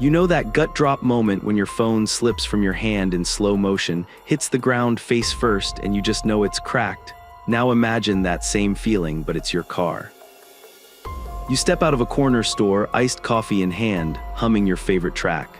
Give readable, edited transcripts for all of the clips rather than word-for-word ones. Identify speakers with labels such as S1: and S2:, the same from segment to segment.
S1: You know that gut drop moment when your phone slips from your hand in slow motion, hits the ground face first, and you just know it's cracked? Now imagine that same feeling, but it's your car. You step out of a corner store, iced coffee in hand, humming your favorite track.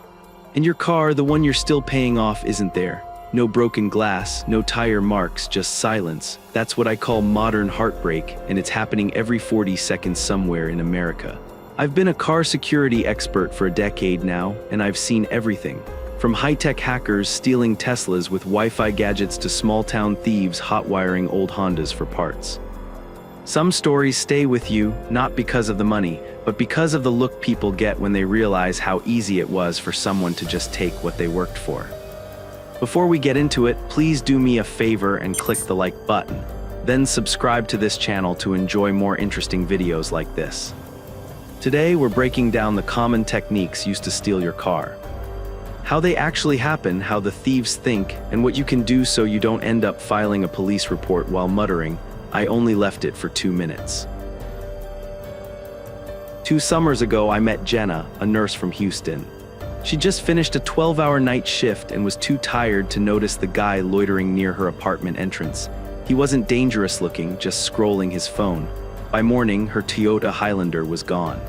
S1: And your car, the one you're still paying off, isn't there. No broken glass, no tire marks, just silence. That's what I call modern heartbreak, and it's happening every 40 seconds somewhere in America. I've been a car security expert for a decade now, and I've seen everything. From high-tech hackers stealing Teslas with Wi-Fi gadgets to small-town thieves hot-wiring old Hondas for parts. Some stories stay with you, not because of the money, but because of the look people get when they realize how easy it was for someone to just take what they worked for. Before we get into it, please do me a favor and click the like button. Then subscribe to this channel to enjoy more interesting videos like this. Today, we're breaking down the common techniques used to steal your car. How they actually happen, how the thieves think, and what you can do so you don't end up filing a police report while muttering, "I only left it for 2 minutes." 2 summers ago, I met Jenna, a nurse from Houston. She just finished a 12-hour night shift and was too tired to notice the guy loitering near her apartment entrance. He wasn't dangerous looking, just scrolling his phone. By morning, her Toyota Highlander was gone.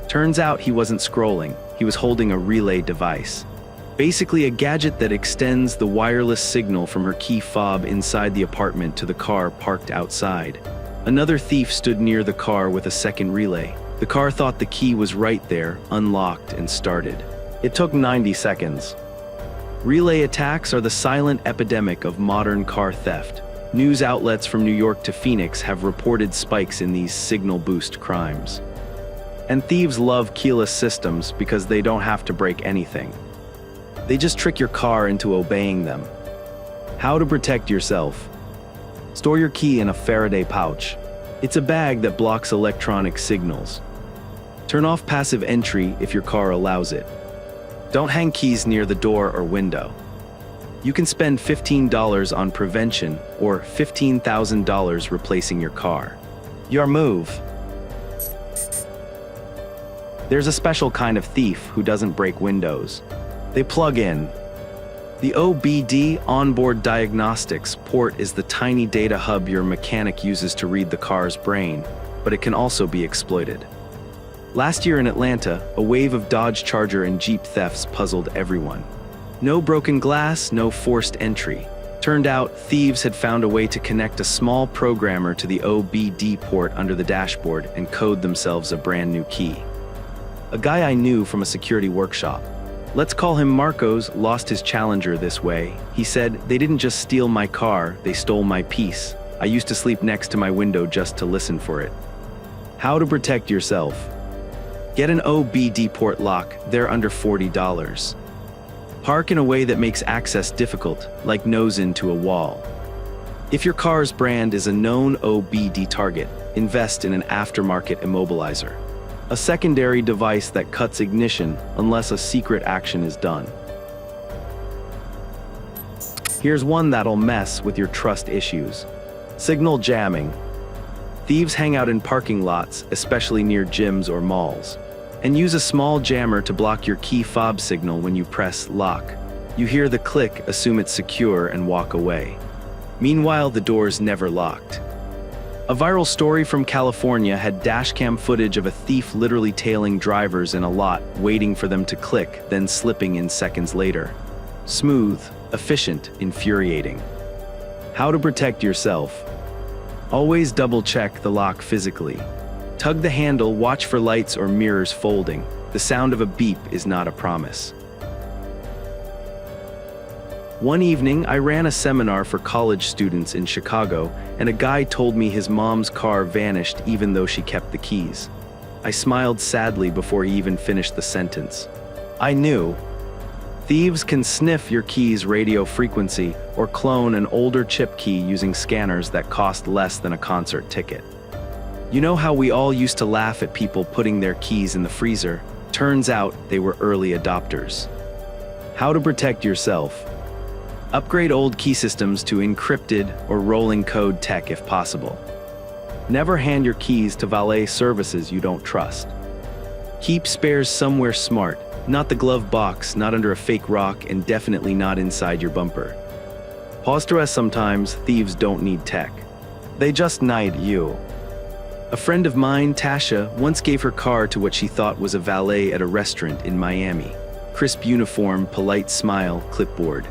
S1: Turns out he wasn't scrolling, he was holding a relay device. Basically a gadget that extends the wireless signal from her key fob inside the apartment to the car parked outside. Another thief stood near the car with a second relay. The car thought the key was right there, unlocked and started. It took 90 seconds. Relay attacks are the silent epidemic of modern car theft. News outlets from New York to Phoenix have reported spikes in these signal boost crimes. And thieves love keyless systems because they don't have to break anything. They just trick your car into obeying them. How to protect yourself. Store your key in a Faraday pouch. It's a bag that blocks electronic signals. Turn off passive entry if your car allows it. Don't hang keys near the door or window. You can spend $15 on prevention or $15,000 replacing your car. Your move. There's a special kind of thief who doesn't break windows. They plug in. The OBD onboard diagnostics port is the tiny data hub your mechanic uses to read the car's brain, but it can also be exploited. Last year in Atlanta, a wave of Dodge Charger and Jeep thefts puzzled everyone. No broken glass, no forced entry. Turned out, thieves had found a way to connect a small programmer to the OBD port under the dashboard and code themselves a brand new key. A guy I knew from a security workshop. Let's call him Marcos, lost his Challenger this way. He said, "They didn't just steal my car, they stole my peace. I used to sleep next to my window just to listen for it." How to protect yourself. Get an OBD port lock, they're under $40. Park in a way that makes access difficult, like nose into a wall. If your car's brand is a known OBD target, invest in an aftermarket immobilizer. A secondary device that cuts ignition unless a secret action is done. Here's one that'll mess with your trust issues. Signal jamming. Thieves hang out in parking lots, especially near gyms or malls, and use a small jammer to block your key fob signal when you press lock. You hear the click, assume it's secure, and walk away. Meanwhile, the door's never locked. A viral story from California had dashcam footage of a thief literally tailing drivers in a lot, waiting for them to click, then slipping in seconds later. Smooth, efficient, infuriating. How to protect yourself. Always double-check the lock physically. Tug the handle, watch for lights or mirrors folding. The sound of a beep is not a promise. One evening, I ran a seminar for college students in Chicago, and a guy told me his mom's car vanished even though she kept the keys. I smiled sadly before he even finished the sentence. I knew. Thieves can sniff your key's radio frequency or clone an older chip key using scanners that cost less than a concert ticket. You know how we all used to laugh at people putting their keys in the freezer? Turns out they were early adopters. How to protect yourself. Upgrade old key systems to encrypted or rolling code tech if possible. Never hand your keys to valet services you don't trust. Keep spares somewhere smart. Not the glove box, not under a fake rock, and definitely not inside your bumper. Pause to rest sometimes, thieves don't need tech. They just need you. A friend of mine, Tasha, once gave her car to what she thought was a valet at a restaurant in Miami. Crisp uniform, polite smile, clipboard.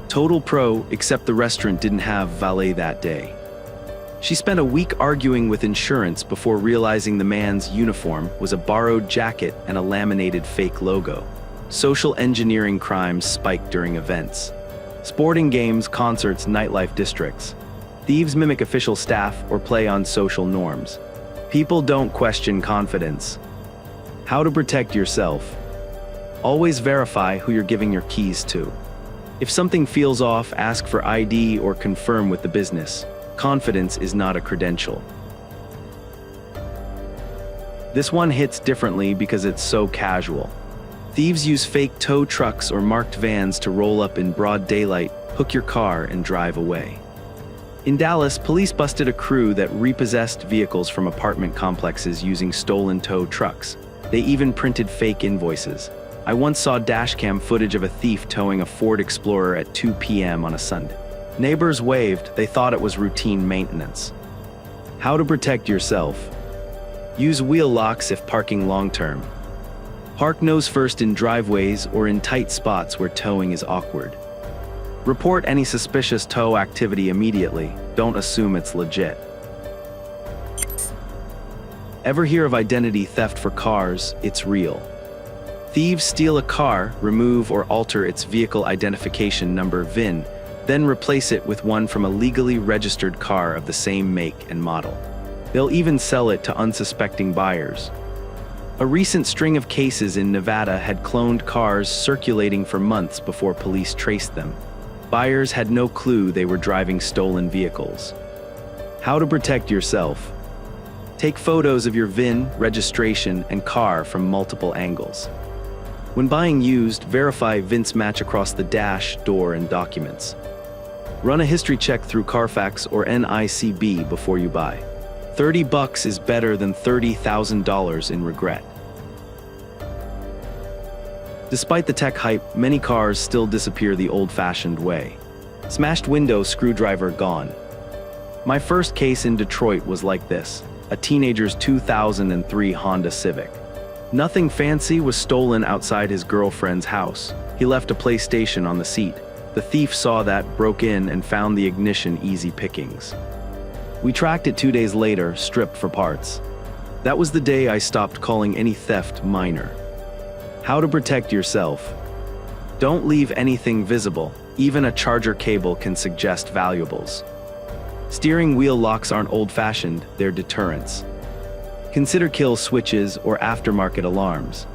S1: Total pro, except the restaurant didn't have valet that day. She spent a week arguing with insurance before realizing the man's uniform was a borrowed jacket and a laminated fake logo. Social engineering crimes spiked during events. Sporting games, concerts, nightlife districts. Thieves mimic official staff or play on social norms. People don't question confidence. How to protect yourself. Always verify who you're giving your keys to. If something feels off, ask for ID or confirm with the business. Confidence is not a credential. This one hits differently because it's so casual. Thieves use fake tow trucks or marked vans to roll up in broad daylight, hook your car, and drive away. In Dallas, police busted a crew that repossessed vehicles from apartment complexes using stolen tow trucks. They even printed fake invoices. I once saw dashcam footage of a thief towing a Ford Explorer at 2 p.m. on a Sunday. Neighbors waved, they thought it was routine maintenance. How to protect yourself. Use wheel locks if parking long-term. Park nose first in driveways or in tight spots where towing is awkward. Report any suspicious tow activity immediately. Don't assume it's legit. Ever hear of identity theft for cars? It's real. Thieves steal a car, remove or alter its vehicle identification number VIN, then replace it with one from a legally registered car of the same make and model. They'll even sell it to unsuspecting buyers. A recent string of cases in Nevada had cloned cars circulating for months before police traced them. Buyers had no clue they were driving stolen vehicles. How to protect yourself. Take photos of your VIN, registration, and car from multiple angles. When buying used, verify VINs match across the dash, door, and documents. Run a history check through Carfax or NICB before you buy. $30 is better than $30,000 in regret. Despite the tech hype, many cars still disappear the old-fashioned way. Smashed window, screwdriver gone. My first case in Detroit was like this, a teenager's 2003 Honda Civic. Nothing fancy was stolen outside his girlfriend's house. He left a PlayStation on the seat. The thief saw that, broke in, and found the ignition easy pickings. We tracked it 2 days later, stripped for parts. That was the day I stopped calling any theft minor. How to protect yourself. Don't leave anything visible. Even a charger cable can suggest valuables. Steering wheel locks aren't old-fashioned, they're deterrents. Consider kill switches or aftermarket alarms.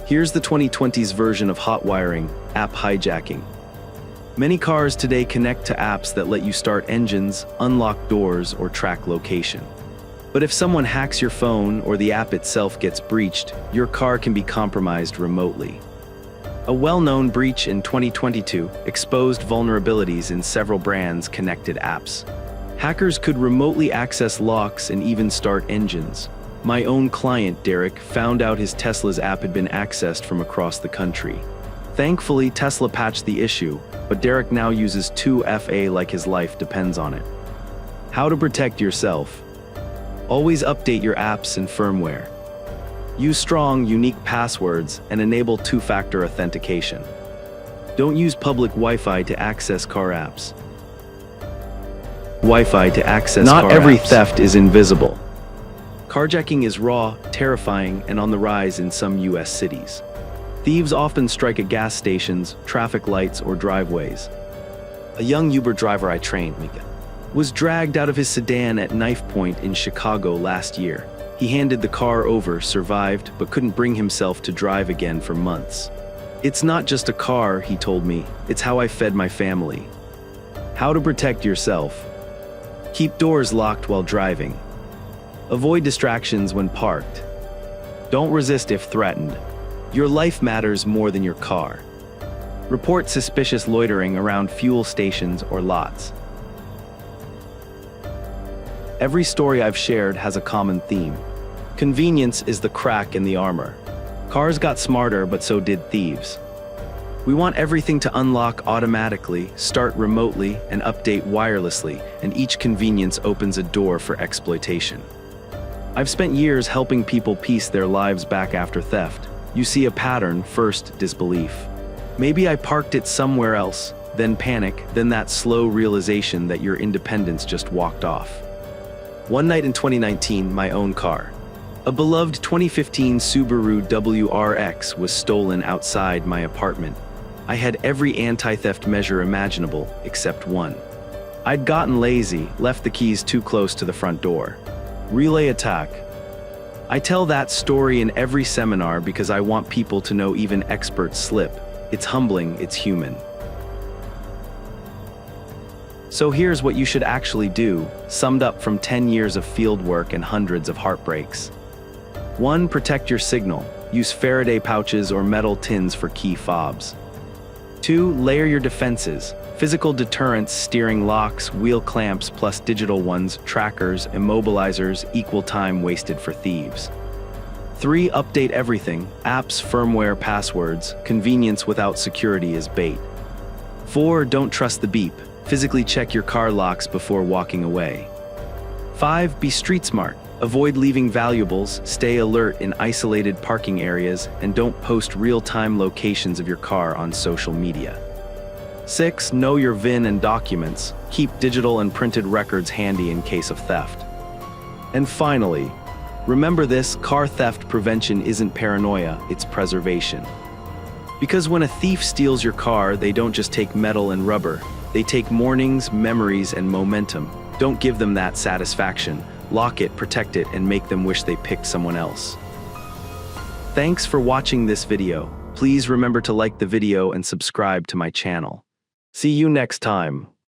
S1: Here's the 2020s version of hot wiring, app hijacking. Many cars today connect to apps that let you start engines, unlock doors, or track location. But if someone hacks your phone or the app itself gets breached, your car can be compromised remotely. A well-known breach in 2022 exposed vulnerabilities in several brands' connected apps. Hackers could remotely access locks and even start engines. My own client, Derek, found out his Tesla's app had been accessed from across the country. Thankfully, Tesla patched the issue, but Derek now uses 2FA like his life depends on it. How to protect yourself. Always update your apps and firmware. Use strong, unique passwords and enable two-factor authentication. Don't use public Wi-Fi to access car apps. Wi-Fi to access car apps. Not every theft is invisible. Carjacking is raw, terrifying, and on the rise in some US cities. Thieves often strike at gas stations, traffic lights, or driveways. A young Uber driver I trained, Mika, was dragged out of his sedan at knife point in Chicago last year. He handed the car over, survived, but couldn't bring himself to drive again for months. It's not just a car, he told me, it's how I fed my family. How to protect yourself. Keep doors locked while driving. Avoid distractions when parked. Don't resist if threatened. Your life matters more than your car. Report suspicious loitering around fuel stations or lots. Every story I've shared has a common theme. Convenience is the crack in the armor. Cars got smarter, but so did thieves. We want everything to unlock automatically, start remotely, and update wirelessly, and each convenience opens a door for exploitation. I've spent years helping people piece their lives back after theft. You see a pattern: first, disbelief. Maybe I parked it somewhere else, then panic, then that slow realization that your independence just walked off. One night in 2019, my own car. A beloved 2015 Subaru WRX was stolen outside my apartment. I had every anti-theft measure imaginable, except one. I'd gotten lazy, left the keys too close to the front door. Relay attack. I tell that story in every seminar because I want people to know even experts slip. It's humbling, it's human. So here's what you should actually do, summed up from 10 years of field work and hundreds of heartbreaks. 1. Protect your signal. Use Faraday pouches or metal tins for key fobs. 2. Layer your defenses. Physical deterrents, steering locks, wheel clamps plus digital ones, trackers, immobilizers, equal time wasted for thieves. 3. Update everything. Apps, firmware, passwords. Convenience without security is bait. 4. Don't trust the beep. Physically check your car locks before walking away. 5. Be street smart. Avoid leaving valuables, stay alert in isolated parking areas, and don't post real-time locations of your car on social media. 6. Know your VIN and documents. Keep digital and printed records handy in case of theft. And finally, remember this: car theft prevention isn't paranoia, it's preservation. Because when a thief steals your car, they don't just take metal and rubber, they take mornings, memories, and momentum. Don't give them that satisfaction. Lock it, protect it, and make them wish they picked someone else. Thanks for watching this video. Please remember to like the video and subscribe to my channel. See you next time.